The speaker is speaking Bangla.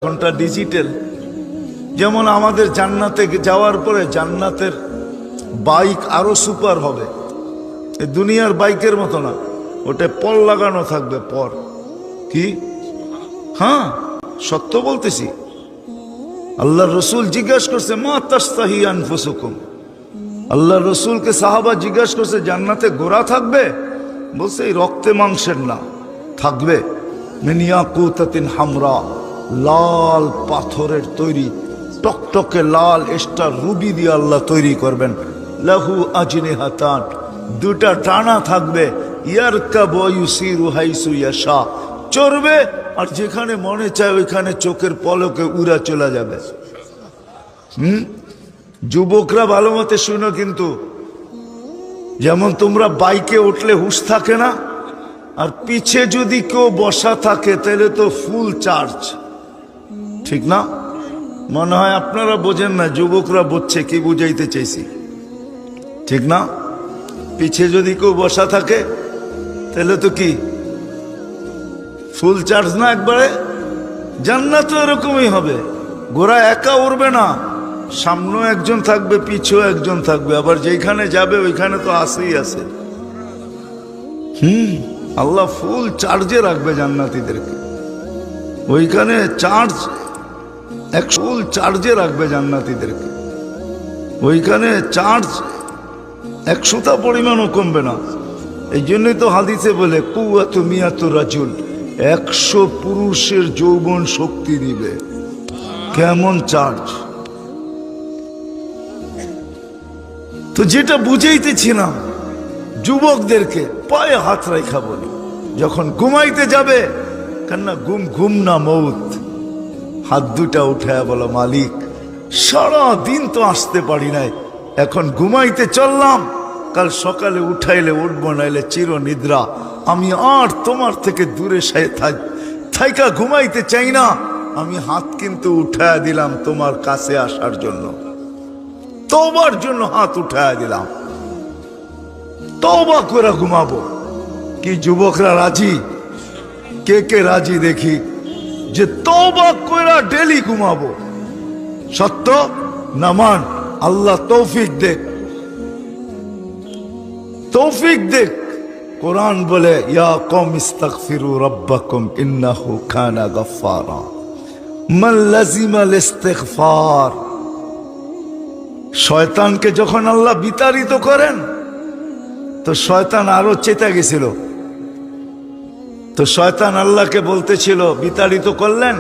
ঘন্টা ডিজিটাল। যেমন আমাদের জান্নাতে যাওয়ার পরে জান্নাতের বাইক আরো সুপার হবে, দুনিয়ার বাইকের মতো না, ওটা পর লাগানো থাকবে। পর কি? হ্যাঁ, সত্য বলতেছি। আল্লাহ রসুল জিজ্ঞাসা করছে মা তাস্তাহি আনফুসুকুম, আল্লাহ রসুলকে সাহাবা জিজ্ঞাসা করছে জান্নাতে ঘোড়া থাকবে? বলছে এই রক্তে মাংসের না, থাকবে মিন ইয়াকুতাতিন হামরা, লাল পাথরের তৈরি, টকটকে লাল স্টার রুবি দিয়ে আল্লাহ তৈরি করবেন। লাহু আজনিহাতান, দুটা টানা থাকবে। ইয়ারকাবু ইউসিরু হাইসু ইয়াশা, চড়বে আর যেখানে মনে চায় ওইখানে চোখের পলকে উড়া চলে যাবে। যুবকরা ভালো মতে শুনো কিন্তু, যেমন তোমরা বাইকে উঠলে হুঁশ থাকে না, আর পিছে যদি কেউ বসা থাকে তাহলে তো ফুল চার্জ, ঠিক না? মনে হয় আপনারা বোঝেন না, যুবকরা বুঝছে কি বুঝাইতে চাইছি, ঠিক না? পিছে যদি কেউ বসা থাকে তাহলে তো কি ফুল চার্জ না একবারে? জান্নাত এরকমই হবে, ঘোড়া একা উড়বে না, সামনেও একজন থাকবে পিছেও একজন থাকবে, আবার যেখানে যাবে ওইখানে তো আসেই আছে। আল্লাহ ফুল চার্জে রাখবে জান্নাতীদেরকে, ওইখানে চার্জ ফুল চার্জে রাখবে জান্নাতীদেরকে, ওইখানে চার্জ 100টা পরিমাণও কমবে না। এই জন্যই তো হাদিসে বলে কুওয়াতু মিয়াতু রাজুল, 100 পুরুষের যৌবন শক্তি দিবে। কেমন চার্জ! তো যেটা বুঝাইতেছিলাম যুবকদেরকে, পায়ে হাত রাখা বলি, যখন ঘুমাইতে যাবে, কেননা ঘুম না মৌত, হাত দুটা উঠায় বলো মালিক সারা দিন তো আসতে পারি নাই, এখন ঘুমাইতে চললাম, কাল সকালে উঠাইলে উঠবো, নাইলে চির নিদ্রা। আমি আর তোমার থেকে দূরে থাইকা ঘুমাইতে চাই না, আমি হাত কিন্তু উঠায় দিলাম তোমার কাছে আসার জন্য, তওবার জন্য হাত উঠায় দিলাম, তওবা করে ঘুমাবো। কি যুবকরা রাজি? কে কে রাজি দেখি যে তওবা করে ডেলি ঘুমাবো? সত্য নামান, আল্লাহ তৌফিক দেখ, তৌফিক দেখ। কোরআন বলে ইয়া কওম ইস্তাগফিরু রাব্বাকুম ইন্নাহু কানা গাফফারা, মান লাযিমাল ইস্তিগফার। শয়তানকে যখন আল্লাহ বিতাড়িত করেন তো শয়তান আরো চেতা গেছিল, তো শয়তান আল্লাহকে বলতেছিল, বিতাড়িত করলেন